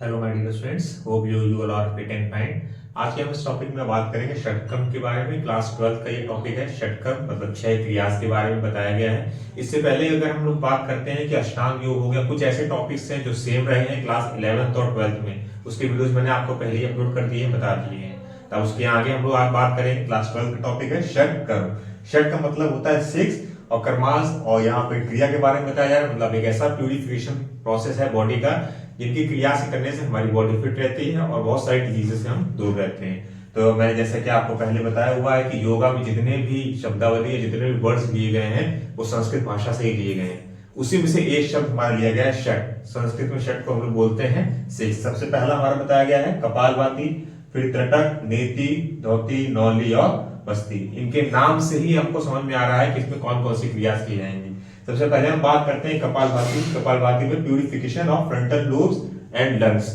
Hello my dear students, hope you all are fit and fine. आज के हम इस टॉपिक में बात करेंगे षटक्रम के बारे में। क्लास 12 का ये टॉपिक है षटक्रम, मतलब 6 क्रियास के बारे में बताया गया है। इससे पहले अगर हम लोग बात करते हैं कि अष्टांग योग हो गया, कुछ ऐसे टॉपिक्स हैं जो सेम रहे हैं क्लास 11th और 12th में, उसके वीडियोस मैंने आपको पहले ही अपलोड कर दिए हैं, बता दिए हैं। तब उसके आगे हम लोग आज बात करेंगे। क्लास 12 का टॉपिक है षटक्रम। षट का मतलब होता है 6 और कर्मांश, और यहाँ पे क्रिया के बारे में बताया जा रहा है, मतलब एक ऐसा प्यूरिफिकेशन प्रोसेस है बॉडी का जिनकी क्रिया से करने से हमारी बॉडी फिट रहती है और बहुत सारी डिजीजेस से हम दूर रहते हैं। तो मैंने जैसा कि आपको पहले बताया हुआ है कि योगा में जितने भी शब्दावली है, जितने भी वर्ड्स लिए गए हैं वो संस्कृत भाषा से ही लिए गए हैं। उसी में से एक शब्द हमारा लिया गया है षट। संस्कृत में षट को हम लोग बोलते हैं 6। सबसे पहला हमारा बताया गया है कपालभाति, फिर त्रिटक, नेति, धोती, नौली और बस्ती। इनके नाम से ही हमको समझ में आ रहा है कि इसमें कौन कौन सी क्रिया की जाएंगी। सबसे पहले हम बात करते हैं कपालभाति। कपालभाति में purification of frontal lobes and lungs.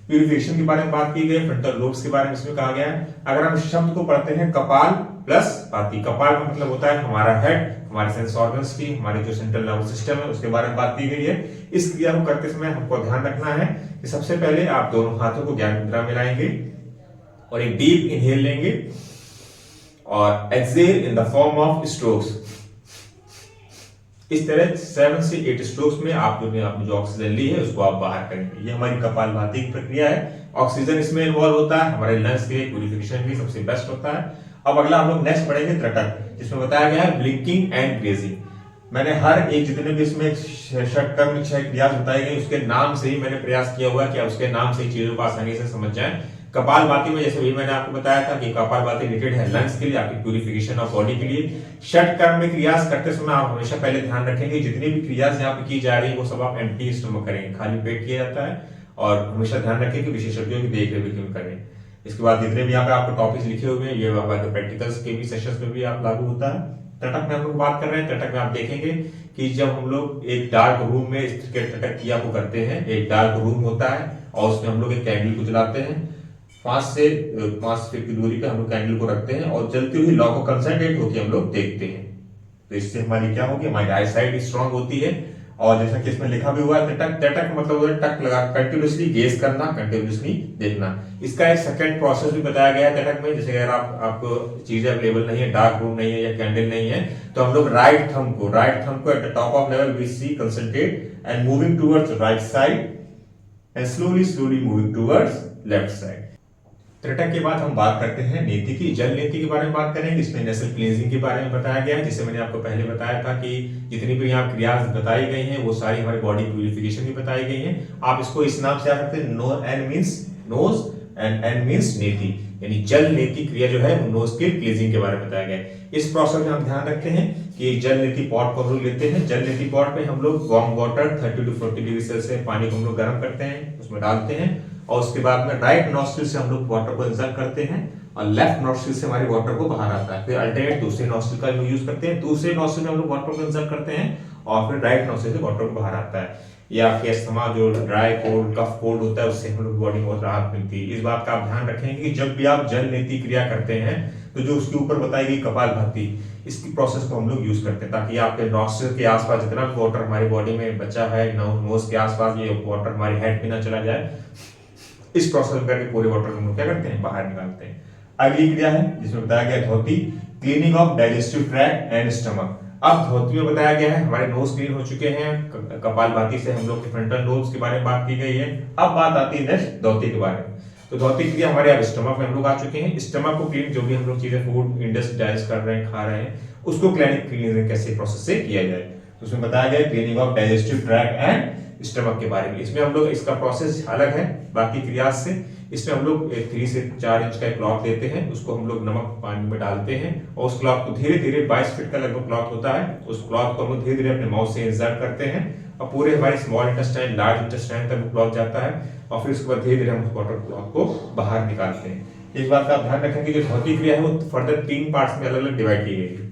Purification के बारे में बात की गई, फ्रंटल लोब्स के बारे में इसमें कहा गया है। अगर हम शब्द को पढ़ते हैं कपाल प्लस भाति, कपाल का मतलब होता है हमारा हेड, हमारे सेंस ऑर्गन्स की, हमारे जो सेंट्रल नर्वस सिस्टम है उसके बारे में बात की गई है। इस क्रिया को करते समय हमको ध्यान रखना है कि सबसे पहले आप दोनों हाथों को ज्ञान मुद्रा में लाएंगे और एक डीप इनहेल लेंगे और exhale in the form of strokes. इस तरह 7 से 8 स्ट्रोक्स में आपने जो ऑक्सीजन ली है उसको आप बाहर करेंगे। ये हमारी कपालभाति की प्रक्रिया है। ऑक्सीजन इसमें इन्वॉल्व होता है, हमारे लंग्स के लिए प्यूरिफिकेशन भी सबसे बेस्ट होता है। अब अगला हम लोग नेक्स्ट पढ़ेंगे त्रिटक, जिसमें बताया गया है ब्लिंकिंग एंड ग्रेजिंग। मैंने हर एक जितने भी इसमें षटक्रम 6 क्रियास बताई गई उसके नाम से ही मैंने प्रयास किया हुआ कि उसके नाम से चीजों को आसानी से समझ जाए। कपालभाति में जैसे भी मैंने आपको बताया था कि कपालभाति रिलेटेड है लंग्स के लिए, आपकी प्यूरिफिकेशन ऑफ बॉडी के लिए। षटक्रम में क्रियास करते समय आप हमेशा पहले ध्यान रखेंगे जितनी भी क्रियास यहाँ पे की जा रही है वो सब आप एम्प्टी स्टमक करेंगे, खाली पेट किया जाता है। और हमेशा ध्यान रखें कि विशेषज्ञों की देख रेख में करें। इसके बाद जितने भी यहाँ पे आपको टॉपिक्स लिखे हुए हैं ये प्रैक्टिकल्स के भी सेशंस में भी आप लागू होता है। त्रिटक में हम लोग बात कर रहे हैं। त्रिटक में आप देखेंगे कि जब हम लोग एक डार्क रूम में इस त्रिटक क्रिया को करते हैं, एक डार्क रूम होता है और उसमें हम लोग एक कैंडल को जलाते हैं। 5 फीट की दूरी पे हम लोग कैंडल को रखते हैं और जलती हुई लौ को कंसंट्रेट होती है हम लोग देखते हैं। तो इससे हमारी क्या होगी, हमारी आई साइट स्ट्रांग होती है। और जैसा कि इसमें लिखा भी हुआ है त्रिटक, त्रिटक मतलब होता है टक लगा, कंटिन्यूअसली गेज करना, कंटिन्यूअसली देखना। इसका एक सेकंड प्रोसेस भी बताया गया है त्रिटक में। जैसे अगर आपको चीजें अवेलेबल नहीं है, डार्क रूम नहीं है या कैंडल नहीं है, तो हम लोग राइट थंब को at the top of level we see concentrate and moving towards right side and slowly moving towards left side. त्रिटक के बाद हम बात करते हैं नेति की। जल नेति के बारे में बात करेंगे। इसमें नेसल क्लींजिंग के बारे में बताया गया है। जिसे मैंने आपको पहले बताया था कि जितनी भी यहाँ क्रिया बताई गई हैं वो सारी हमारी बॉडी प्यूरिफिकेशन की बताई गई हैं। आप इसको इस नाम से आ सकते हैं, no N means nose and N means neti, यानी जल नेति क्रिया जो है वो नोज के क्लींजिंग के बारे में बताया गया है। इस प्रोसेस में हम ध्यान रखते हैं कि एक जल नेति पॉट को हम लोग लेते हैं। जल नेति पॉट में हम लोग warm water 30 to 40 degree Celsius पानी को हम लोग गर्म करते हैं, उसमें डालते हैं और उसके बाद में राइट नॉस्ट्रिल से हम लोग वाटर को इंसर्ट करते हैं और लेफ्ट नॉस्ट्रिल से हमारी वाटर को बाहर आता है। फिर अल्टरनेट दूसरे नॉस्ट्रिल का हम यूज करते हैं, दूसरे नॉस्ट्रिल में हम लोग वाटर को इंसर्ट करते हैं और फिर राइट नॉस्ट्रिल से वाटर को बाहर आता है। या आपके अस्थमा जो ड्राई कोल्ड कफ कोल्ड होता है उससे हम लोग बॉडी में बहुत राहत मिलती है। इस बात का आप ध्यान रखेंगे कि जब भी आप जल नेति क्रिया करते हैं तो जो उसके ऊपर बताई गई कपालभाति, इसकी प्रोसेस को हम लोग यूज करते हैं ताकि आपके नॉस्ट्रिल के आसपास जितना भी वाटर हमारी बॉडी में बचा है, नोज के आसपास ये वाटर हमारी हेड पे ना चला जाए। इस प्रोसेस करके पूरे वाटर हम लोग क्या करते हैं, बाहर निकालते हैं। अगली क्रिया है जिसमें बताया गया dhauti, cleaning of digestive tract and stomach. अब धोती में बताया गया है हमारे नोज क्लीन हो चुके हैं, कपालभाति से हम लोग के फ्रंटल लोब्स के बारे में बात की गई है। अब बात आती है नेक्स्ट धोती के बारे में। तो धोती क्रिया हमारे अब स्टमक में हम लोग आ चुके हैं। स्टमक को क्लीन, जो भी हम लोग चीजें फूड इंडस्ट डाइजेस्ट कर रहे हैं, खा रहे हैं, उसको क्लीनिंग कैसे प्रोसेस से किया जाए। तो उसमें बताया गया cleaning of digestive tract and stomach के बारे में। इसमें हम लोग इसका प्रोसेस अलग है बाकी क्रिया से। इसमें हम लोग 3 से 4 इंच का क्लॉथ लेते हैं, उसको हम लोग नमक पानी में डालते हैं और उस क्लॉथ को धीरे धीरे 22 फीट का लगभग क्लॉथ होता है, उस क्लॉथ को हम लोग धीरे धीरे अपने माउथ से इंसर्ट करते हैं और पूरे हमारे स्मॉल इंटेस्टाइन लार्ज इंटेस्टाइन तक क्लॉथ जाता है और फिर उसके बाद धीरे धीरे हम उस वाटर क्लॉथ को बाहर निकालते हैं। इस बात का ध्यान रखें कि जो धोती क्रिया है वो फर्दर 3 पार्ट्स में अलग अलग डिवाइड की गई है।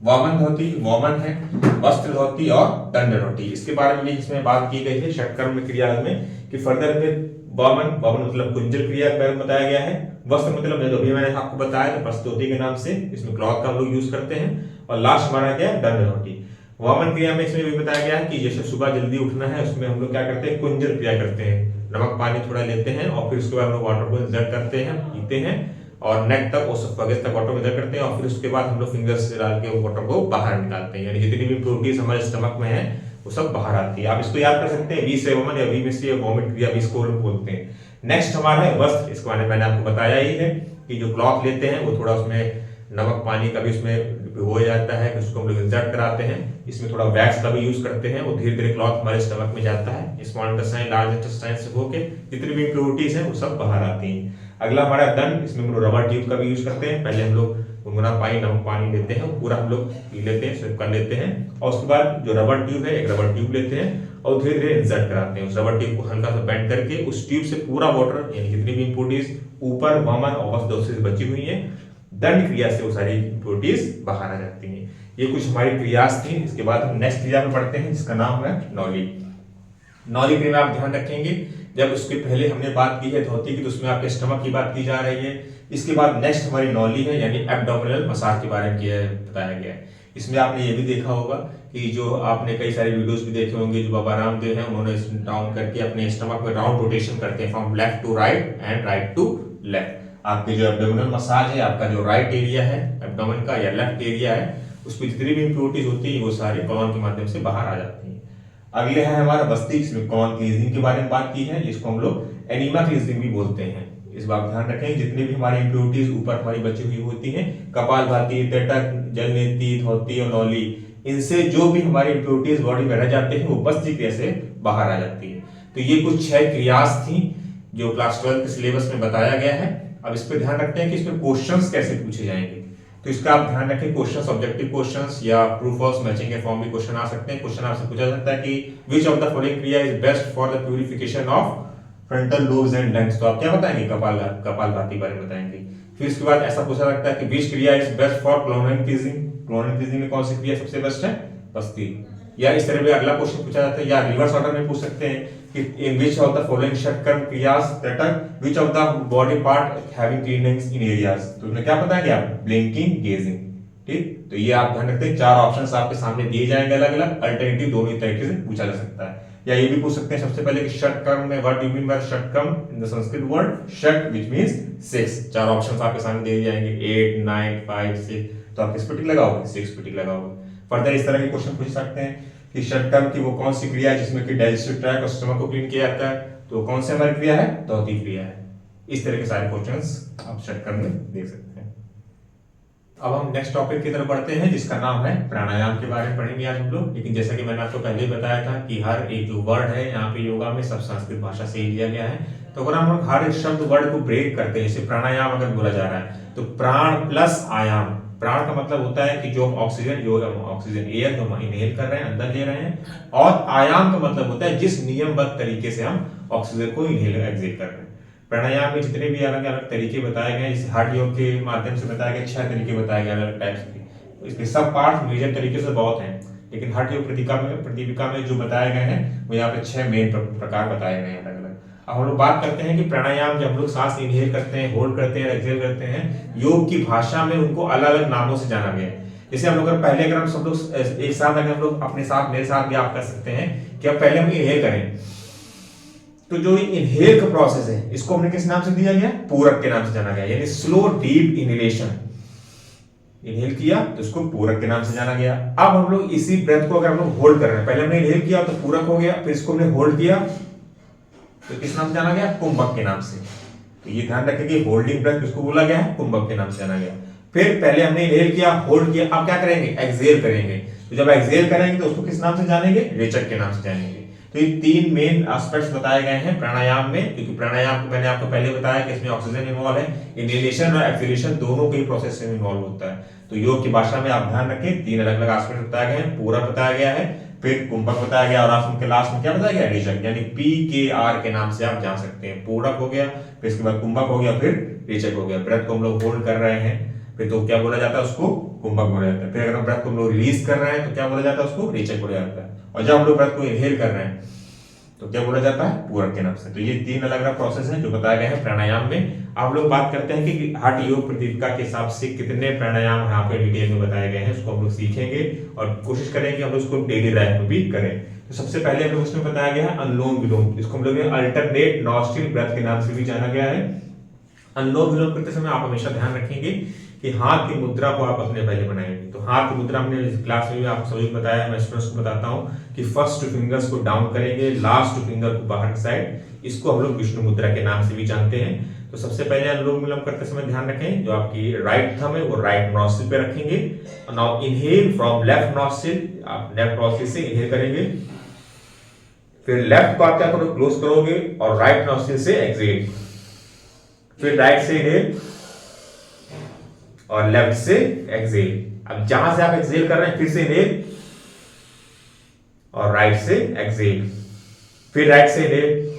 वामन धोती, वामन है, वस्त्र धोती और दंड धोती। इसके बारे में भी इसमें बात की गई है षटकर्म क्रिया में कि फर्दर में वामन मतलब कुंजल क्रिया के बारे में बताया गया है। वस्त्र मतलब जो अभी मैंने आपको बताया था वस्त्र धोती के नाम से, इसमें क्लॉथ का हम लोग यूज करते हैं। और लास्ट हमारा क्या है, दंड धोती। वामन क्रिया में इसमें भी बताया गया है कि जैसे सुबह जल्दी उठना है उसमें हम लोग क्या करते हैं, कुंजल क्रिया करते हैं। नमक पानी थोड़ा लेते हैं और फिर उसके बाद हम लोग वाटर को इंसर्ट करते हैं, पीते हैं और नेक तक ओसोफेगस तक वाटर को इंसर्ट करते हैं और फिर उसके बाद हम लोग फिंगर्स से डाल के वाटर को बाहर निकालते हैं, यानी जितनी भी इम्प्योरिटीज हमारे स्टमक में है वो सब बाहर आती है। आप इसको याद कर सकते हैं, वी से वमन या वी में से वॉमिट क्रिया, वी इसको बोलते हैं। नेक्स्ट हमारा है वस्त्र। इसके बारे में मैंने आपको बताया ही है कि जो क्लॉथ लेते हैं वो थोड़ा उसमें नमक पानी का भी उसमें हो जाता है, उसको हम लोग इंसर्ट कराते हैं, इसमें थोड़ा वैक्स का भी यूज करते हैं, वो धीरे धीरे क्लॉथ हमारे स्टमक में जाता है, स्मॉल इंटेस्टाइन लार्ज इंटेस्टाइन से होके जितनी भी इम्प्योरिटीज हैं वो सब बाहर आती हैं। अगला हमारा दंड, इसमें हम लोग रबर ट्यूब का भी यूज करते हैं। पहले हम लोग गुनगुना पानी नमक पानी लेते हैं, पूरा हम लोग पी लेते हैं, स्विप कर लेते हैं और उसके बाद जो रबर ट्यूब है, एक रबर ट्यूब लेते हैं और धीरे धीरे इंसर्ट कराते हैं। उस रबर ट्यूब को हल्का सा बेंड करके उस ट्यूब से पूरा वाटर यानी जितनी भी इम्प्योरिटीज ऊपर वमन और वस्त्र से बची हुई है, दंड क्रिया से वो सारी इम्प्योरिटीज बाहर आ जाती हैं। ये कुछ हमारी क्रियास थी। इसके बाद हम नेक्स्ट क्रिया में पढ़ते हैं जिसका नाम है नौली। नौली क्रिया में आप ध्यान रखेंगे, जब उसके पहले हमने बात की है धोती की तो उसमें आपके स्टमक की बात की जा रही है। इसके बाद नेक्स्ट हमारी नौली है यानी एब्डोमिनल मसाज के बारे में बताया गया है। इसमें आपने ये भी देखा होगा कि जो आपने कई सारे वीडियोस भी देखे होंगे, जो बाबा रामदेव हैं उन्होंने डाउन करके अपने स्टमक में राउंड रोटेशन करते हैं from left to right and right to left. आपके जो एब्डोमिनल मसाज है, आपका जो राइट एरिया है एब्डोमेन का या लेफ्ट एरिया है, उसमें जितनी भी इम्प्योरिटीज होती है वो सारी कॉलन के माध्यम से बाहर आ जाती है। अगले है हमारा बस्ती, इसमें कॉलन क्लींजिंग के बारे में बात की है, जिसको हम लोग एनीमा क्लींजिंग भी बोलते हैं। इस बात ध्यान रखें, जितनी भी हमारी इम्प्योरिटीज ऊपर हमारी बची हुई होती हैं, कपालभाति, तटक, जलनेति, धोती और नौली, इनसे जो भी हमारी इम्प्योरिटीज बॉडी में रह जाते हैं वो बस्ती क्रिया से बाहर आ जाती है। तो ये कुछ 6 क्रियास थी जो क्लास 12 के सिलेबस में बताया गया है। अब इस पर ध्यान रखते हैं कि इसमें क्वेश्चंस कैसे पूछे जाएंगे। तो इसका आप ध्यान रखें, क्वेश्चंस ऑब्जेक्टिव क्वेश्चंस या ट्रू फॉल्स मैचिंग के फॉर्म भी क्वेश्चन आ सकते हैं। क्वेश्चन आपसे पूछा सकता है कि व्हिच ऑफ द फॉलोइंग क्रिया is best for the purification of frontal lobes and lungs. तो आप क्या बताएंगे? कपालभाति बारे में बताएंगे। फिर इसके बाद ऐसा पूछा सकता है कि व्हिच क्रिया is best for clonal cleansing. Clonal cleansing में कौन सी क्रिया सबसे बेस्ट है? बस्ती। या इस तरह भी अगला क्वेश्चन पूछा जाता है, या रिवर्स ऑर्डर में पूछ सकते हैं कि in which of the following shatkarma kriyas trataka which of the body part having cleanings in areas. तो इसमें क्या बताएंगे आप? Blinking, gazing. ठीक, तो ये आप ध्यान रखते हैं। 4 ऑप्शंस आपके सामने दिए जाएंगे अलग अलग, अल्टरनेटिव दोनों ही तरीके से पूछा जा सकता है। या ये भी पूछ सकते हैं सबसे पहले कि षटकर्म में what do you mean by shatkarma in the Sanskrit word shat which means 6। 4 options आपके सामने दिए जाएंगे 8 9 5 6। तो आप किस पे टिक लगाओगे? 6 पे टिक लगाओगे। फर्दर इस तरह के क्वेश्चन पूछ सकते हैं कि षटकर्म की वो कौन सी क्रिया है जिसमें कि डाइजेस्टिव ट्रैक्ट और स्टमक को क्लीन किया जाता है, तो कौन सी हमारी क्रिया है? धौती क्रिया है। इस तरह के सारे क्वेश्चंस आप षटकर्म में देख सकते हैं। अब हम नेक्स्ट टॉपिक की तरफ बढ़ते हैं जिसका नाम है प्राणायाम के बारे में पढ़ेंगे आज हम लोग। लेकिन जैसा कि मैंने आपको पहले बताया था कि हर एक जो वर्ड है यहाँ पे योगा में सब संस्कृत भाषा से ही लिया गया है। तो अगर हम हर एक शब्द वर्ड को ब्रेक करते हैं, जैसे प्राणायाम अगर बोला जा रहा है तो प्राण प्लस आयाम। प्राण का मतलब होता है कि जो हम ऑक्सीजन एयर जो हम इनहेल कर रहे हैं, अंदर ले रहे हैं, और आयाम का मतलब होता है जिस नियमबद्ध तरीके से हम ऑक्सीजन को इनहेल एक्सहेल कर रहे हैं। प्राणायाम में जितने भी अलग अलग तरीके बताए गए, जैसे हठ योग के माध्यम से बताए गए 6 तरीके बताए गए अलग टाइप्स के। इसके सब पार्ट मेजर तरीके से बहुत हैं, लेकिन हठ योग प्रतिपिका में जो बताए गए हैं वो यहाँ पे 6 मेन प्रकार बताए गए हैं अलग अलग। अब हम लोग बात करते हैं कि प्राणायाम जब हम लोग सांस इनहेल करते हैं, होल्ड करते हैं, एक्सहेल करते हैं, योग की भाषा में उनको अलग अलग नामों से जाना गया है। जैसे हम लोग पहले अगर हम सब लोग एक साथ अगर हम लोग अपने साथ मेरे साथ भी आप कर सकते हैं कि अब पहले हम इनहेल करें, तो जो इनहेल का प्रोसेस है इसको हमने किस नाम से दिया गया? पूरक के नाम से जाना गया, यानी स्लो डीप इनहेलेशन। इनहेल किया तो इसको पूरक के नाम से जाना गया। अब हम लोग इसी ब्रेथ को अगर हम लोग होल्ड कर रहे हैं, पहले हमने इनहेल किया तो पूरक हो गया, फिर इसको हमने होल्ड किया तो किस नाम से जाना गया? कुंभक के नाम से। तो ये ध्यान रखें कि होल्डिंग ब्रेथ किसको बोला गया है? कुंभक के नाम से जाना गया। फिर पहले हमने इनहेल किया, होल्ड किया, अब क्या करेंगे? एक्सहेल करेंगे। तो जब एक्सहेल करेंगे तो उसको किस नाम से जानेंगे? रेचक के नाम से जानेंगे। तो ये 3 मेन एस्पेक्ट्स बताए गए हैं प्राणायाम में, क्योंकि प्राणायाम को मैंने आपको पहले बताया कि इसमें ऑक्सीजन इन्वॉल्व है, इनहेलेशन और एक्सहेलेशन दोनों के प्रोसेस से इन्वॉल्व होता है। तो योग की भाषा में आप ध्यान रखें 3 अलग अलग एस्पेक्ट बताए गए हैं। पूरक बताया गया है, फिर कुंभक बताया गया, और आप उनके लास्ट में क्या बताया गया? रेचक, यानी PKR के नाम से आप जान सकते हैं। पूरक हो गया, फिर इसके बाद कुंभक हो गया, फिर रेचक हो गया। ब्रेथ को हम लोग होल्ड कर रहे हैं फिर तो क्या बोला जाता है? उसको कुंभक बोला जाता है। फिर अगर हम ब्रेथ को हम लोग रिलीज कर रहे हैं तो क्या बोला जाता है? उसको रेचक बोला जाता है। और जब हम लोग ब्रेथ को इनहेल कर रहे हैं तो क्या बोला जाता है? पूरक के नाम से। तो ये 3 अलग अलग प्रोसेस हैं जो बताए गए हैं प्राणायाम में। आप लोग बात करते हैं कि हठ योग प्रतिपिका के हिसाब से कितने प्राणायाम यहाँ पे डिटेल में बताए गए हैं, उसको हम लोग सीखेंगे और कोशिश करेंगे हम लोग उसको डेली लाइफ में भी करें। तो सबसे पहले हम लोग उसमें बताया गया है अनुलोम विलोम, इसको हम लोग अल्टरनेट नॉस्ट्रिल ब्रेथ के नाम से भी जाना गया है। अनुलोम विलोम करते समय आप हमेशा ध्यान रखेंगे कि हाथ की मुद्रा को आप अपने पहले बनाएंगे। तो हाथ की मुद्रा हमने क्लास में भी आपको सभी बताया, मैं स्टूडेंट्स को बताता हूँ कि फर्स्ट फिंगर्स को डाउन करेंगे, लास्ट फिंगर को बाहर की साइड, इसको हम लोग विष्णु मुद्रा के नाम से भी जानते हैं। तो सबसे पहले अनुलोम विलोम करते समय ध्यान रखें, जो आपकी राइट थंब है वो राइट नॉस्ट्रिल पे रखेंगे। Now inhale from left nostril, आप लेफ्ट नॉस्ट्रिल से इनहेल करेंगे, फिर लेफ्ट को आप क्या करोगे, क्लोज करोगे और राइट नॉस्ट्रिल से एक्सहेल, फिर राइट से इनहेल और लेफ्ट से एक्सहेल। अब जहां से आप एक्सहेल कर रहे हैं फिर से इनहेल और राइट से एक्सहेल, फिर राइट से इनहेल।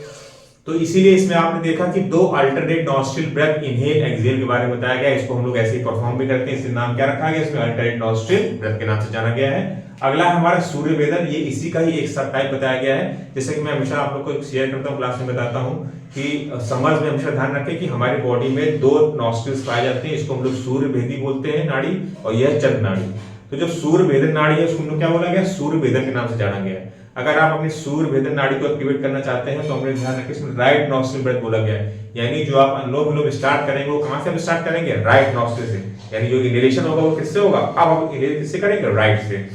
तो इसीलिए इसमें आपने देखा कि दो alternate nostril breath inhale exhale के बारे में बताया गया। इसको हम लोग ऐसे ही परफॉर्म भी करते हैं, इसलिए नाम क्या रखा गया, इसमें अल्टरनेट नॉस्ट्रिल ब्रेथ के नाम से जाना गया है। अगला है हमारा सूर्य वेदन, ये इसी का ही एक सब टाइप बताया गया है। जैसे कि मैं हमेशा आप लोग को शेयर करता हूँ, क्लास में बताता हूँ कि समर्स में हमेशा ध्यान रखें कि हमारी बॉडी में दो नॉस्ट्रिल्स पाए जाते हैं, इसको हम लोग सूर्य भेदी बोलते हैं नाड़ी, और यह चंद्र नाड़ी। तो जो सूर्य भेदन नाड़ी है उसको हम लोग क्या बोला गया, सूर्य वेदन के नाम से जाना गया है। अगर आप अपनी सूर्य वेदन नाड़ी को एक्टिवेट करना चाहते हैं तो हमने ध्यान रखें इसमें राइट नॉस्ट्रिल ब्रेथ बोला गया है, यानी जो आप अनुलोम विलोम स्टार्ट करेंगे वो कहां से हम स्टार्ट करेंगे, राइट नॉस्ट्रिल से, यानी जो इनहेलेशन होगा वो किससे होगा, अब हम इनहेल किससे करेंगे, राइट से,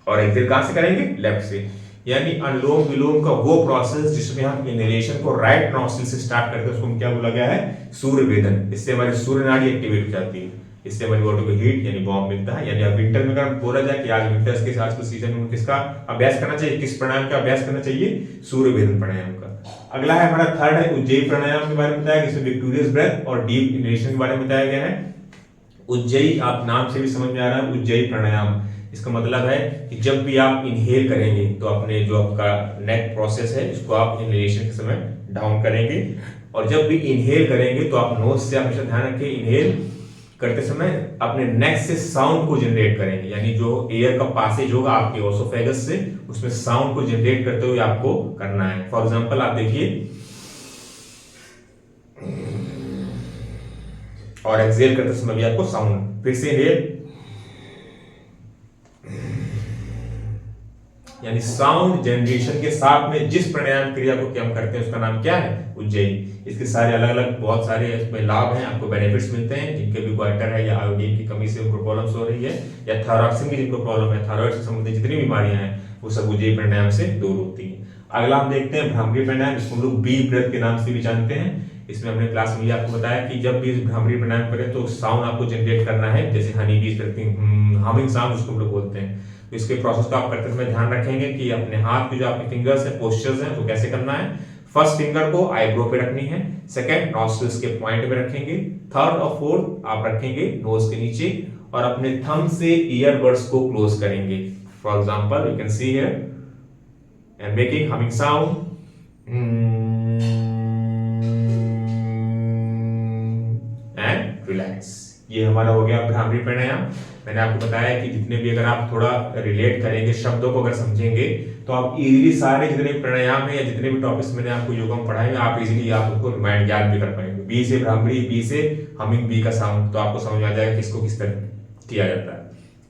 और एक्सहेल कहां से करेंगे, लेफ्ट से। यानी अनुलोम विलोम का वो प्रोसेस जिसमें हम इनहेलेशन को राइट नॉस्ट्रिल से स्टार्ट करते हैं उसको क्या बोला गया है, सूर्य वेदन। इससे हमारी सूर्य नाड़ी एक्टिवेट हो जाती है, इससे हमारी बॉडी को हीट यानी वार्म मिलता है। यानी अब विंटर में अगर बोला जाए कि आज विंटर्स के आज के सीजन में किसका अभ्यास करना चाहिए, किस प्राणायाम का अभ्यास करना चाहिए, सूर्य वेदन प्राणायाम का। अगला है हमारा थर्ड है उज्जयी प्राणायाम के बारे में बताया, जिसमें विक्टोरियस ब्रेथ और डीप इनहेलेशन के बारे में बताया गया है। उज्जयी आप नाम से भी समझ में आ रहा है, उज्जयी प्राणायाम, इसका मतलब है कि जब भी आप इनहेल करेंगे तो अपने जो आपका नेक प्रोसेस है इसको आप इनहेलेशन के समय डाउन करेंगे, और जब भी इनहेल करेंगे तो आप नोज से हमेशा ध्यान रखें इनहेल करते समय अपने नेक से साउंड को जनरेट करेंगे, यानी जो एयर का पासेज होगा आपके ओसोफेगस से उसमें साउंड को जनरेट करते हुए आपको करना है। फॉर एग्जांपल आप देखिए, और एक्सहेल करते समय भी आपको साउंड, फिर से इनहेल, यानी साउंड जनरेशन के साथ में जिस प्राणायाम क्रिया को हम करते हैं उसका नाम क्या है, उज्जयी। इसके सारे अलग अलग बहुत सारे इसमें लाभ हैं, आपको बेनिफिट्स मिलते हैं। जिनके भी क्वार्टर है या आयोडीन की कमी से उनको प्रॉब्लम्स हो रही है, या थायरॉक्सिन की जिनको प्रॉब्लम है, थायराइड से संबंधित जितनी बीमारियां हैं वो सब उज्जयी प्राणायाम से दूर होती हैं। अगला हम देखते हैं भ्रामरी प्राणायाम, जिसको हम लोग बी ब्रेथ के नाम से भी जानते हैं। इसमें हमने क्लास में आपको बताया कि जब भी भ्रामरी प्राणायाम करें तो साउंड आपको जनरेट करना है, जैसे हनी बीज करती हैं, हमिंग साउंड जिसको हम लोग बोलते हैं। तो इसके प्रोसेस को आप करते समय ध्यान रखेंगे कि अपने हाथ की जो आपके फिंगर्स है, पोस्चर्स हैं, तो कैसे करना है। फर्स्ट फिंगर को आईब्रो पे रखनी है, सेकंड नॉस्ट्रिल्स के पॉइंट पे रखेंगे, थर्ड और फोर्थ आप रखेंगे नोज के नीचे, और अपने थंब से ईयरबड्स को क्लोज करेंगे। For example you can see here and making humming sound and relax. ये हमारा हो गया भ्रामरी प्राणायाम। मैंने आपको बताया कि जितने भी अगर आप थोड़ा रिलेट करेंगे, शब्दों को अगर समझेंगे, तो आप इजीली सारे जितने प्राणायाम है या जितने भी टॉपिक्स मैंने आपको योगा में पढ़ाए आप इजीली आप उनको रिमाइंड याद भी कर पाएंगे। बी से भ्रामरी, बी से हमिंग, बी का साउंड, तो आपको समझ आ जाएगा किसको किस तरह किया जाता है।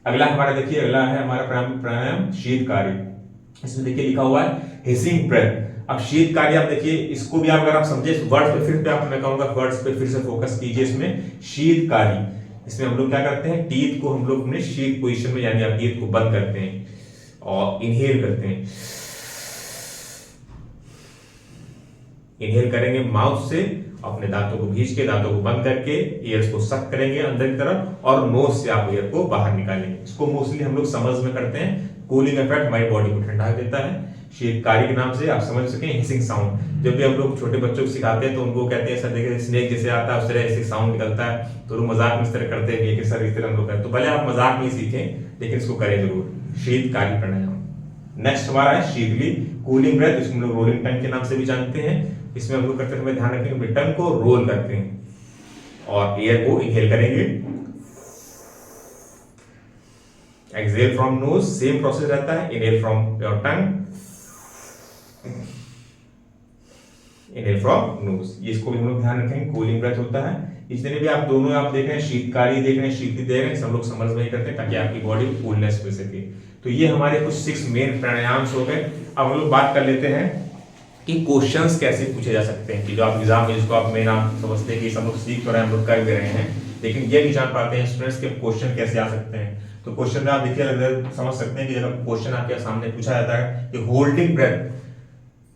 अगला हमारा देखिए, अगला है हमारा प्राणायाम शीतकारी। इसमें देखिए लिखा हुआ है हिसिंग ब्रेथ। अब शीतकारी आप देखिए, इसको भी आप अगर आप समझे वर्ड्स पे, फिर आप मैं कहूंगा वर्ड्स पे फिर से फोकस कीजिए। इसमें शीतकारी, इसमें हम लोग क्या करते हैं, टीथ को हम लोग अपने शीत पोजीशन में, यानी आप टीथ को बंद करते हैं और इनहेल करते हैं। इनहेल करेंगे माउथ से, अपने दांतों को भींच के, दांतों को बंद करके ईयर्स को सक करेंगे अंदर की तरफ, और नोज से आप ईयर को बाहर निकालेंगे। इसको मोस्टली हम लोग समर्स में करते हैं। कूलिंग इफेक्ट हमारी बॉडी को ठंडा देता है। शीतकारी के नाम से आप समझ सके हिसिंग साउंड। जब भी हम लोग छोटे बच्चों को सिखाते हैं तो उनको कहते हैं सर देखिए स्नेक जैसे आता है उस तरह ऐसे साउंड निकलता है, तो लोग मजाक में इस तरह करते हैं कि सर इस तरह हम लोग करते, तो भले आप मजाक में सीखें लेकिन इसको करें जरूर। शीतकारी प्राणायाम। नेक्स्ट हमारा है शीतली कूलिंग ब्रेथ, इसको हम लोग रोलिंग टंग के नाम से भी जानते हैं। इसमें हम लोग करते समय ध्यान रखेंगे टंग को रोल करते हैं और एयर को इनहेल करेंगे। Exhale from knows, same process रहता है। Inhale from your tongue, inhale from knows. इसको भी हम लोग ध्यान रखेंगे, कूलिंग ब्रेथ होता है। जितने भी आप दोनों आप देख रहे हैं, शीतकारी देख रहे हैं, शीतली देख रहे हैं, सब लोग समझ में ही करते हैं ताकि आपकी बॉडी कूलनेस मिल सके। तो ये हमारे कुछ 6 मेन प्राणायाम हो गए। अब हम लोग बात कर लेते हैं कि क्वेश्चंस कैसे पूछे जा सकते हैं, कि जो आप एग्जाम में जिसको आप मेन आप समझते हैं कि सब लोग सीख तो रहे हैं, हम लोग कर भी रहे हैं, लेकिन ये नहीं जान पाते हैं स्टूडेंट्स के क्वेश्चन कैसे आ सकते हैं। तो क्वेश्चन में आप देखिए अगर समझ सकते हैं कि जब क्वेश्चन आपके सामने पूछा जाता है कि होल्डिंग ब्रेथ,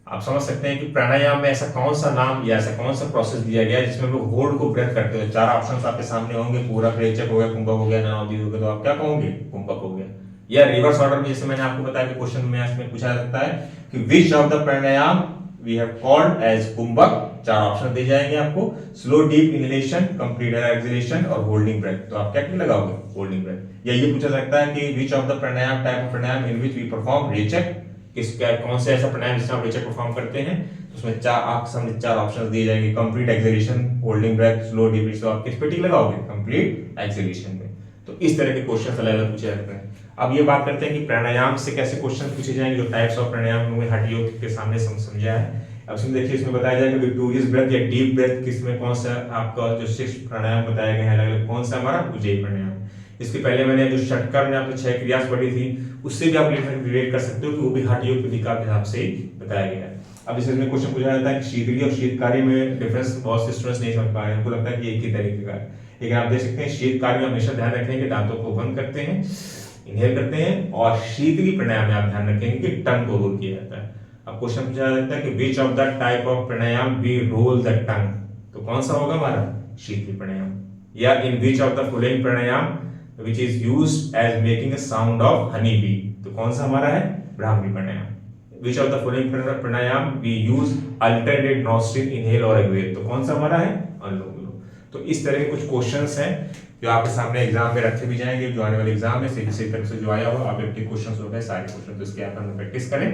आप समझ सकते हैं कि प्राणायाम में ऐसा कौन सा नाम या ऐसा कौन सा प्रोसेस दिया गया है जिसमें हम लोग होल्ड को ब्रेथ करते हैं। 4 ऑप्शंस आपके सामने होंगे, पूरा रेचक हो गया, कुंभक हो गया, नानावधि हो गया, तो आप क्या कहोगे? कुंभक हो गया। या रिवर्स ऑर्डर में जैसे मैंने आपको बताया कि क्वेश्चन में इसमें पूछा जा सकता है कि which of the pranayama we have called as kumbhak. 4 option दिए जाएंगे आपको, slow deep inhalation, complete exhalation और होल्डिंग ब्रेथ। तो आप क्या लगाओगे? Holding breath. या ये पूछा सकता है कि which of the pranayama type of pranayama in which we perform rechak, कौन से ऐसा प्राणायाम जिसमें आप रेचक परफॉर्म करते हैं। तो उसमें 4 ऑप्शंस दिए जाएंगे, complete exhalation, holding breath, slow deep. तो आप किस पे टिक लगाओगे? कंप्लीट एक्सहेलेशन में। तो इस तरह के क्वेश्चन अलग अलग पूछे जाते हैं। अब ये बात करते हैं कि प्राणायाम से कैसे क्वेश्चन पूछे जाएंगे, जो टाइप्स ऑफ प्राणायाम हमने हठ योग के सामने समझा है। अब इसमें देखिए, इसमें बताया जाएगा विक्टोरियस ब्रेथ या डीप ब्रेथ किसमें कौन सा आपका जो 6 प्राणायाम बताए गए हैं अलग अलग, कौन सा हमारा उज्जयी प्राणायाम। इसके पहले मैंने जो षटकर में आपको 6 क्रियास पढ़ी थी, उससे भी आप रिलेट कर सकते हो कि वो भी हठ योग विधि के हिसाब से बताया गया है। अब इसमें क्वेश्चन पूछा जाता है कि शीतली और शीतकारी में डिफरेंस बहुत से स्टूडेंट्स नहीं समझ पा रहे हैं, उनको लगता है कि एक ही तरीके का है। लेकिन आप देख सकते हैं शीतकारी में हमेशा ध्यान रखें कि दांतों को बंद करते हैं, इनहेल करते हैं, और शीतली प्राणायाम में आप ध्यान रखेंगे कि टंग को रोल किया जाता है। अब क्वेश्चन पूछा जाता है कि which of the type of pranayama we roll the tongue, तो कौन सा होगा हमारा? शीतली प्राणायाम। या in which of the following pranayama which is used as making a sound of honey bee, तो कौन सा हमारा है? ब्राह्मी प्राणायाम। which of the following pranayama we use alternate nostril inhale और exhale, तो कौन सा हमारा है? अनुलोम विलोम। तो इस तरह के कुछ क्वेश्चंस हैं जो आपके सामने एग्जाम में रखे भी जाएंगे, जो आने वाले एग्जाम में सही तरह से जो आया हो आप अपने क्वेश्चंस हो गए सारे क्वेश्चन, तो इसके आप प्रैक्टिस करें।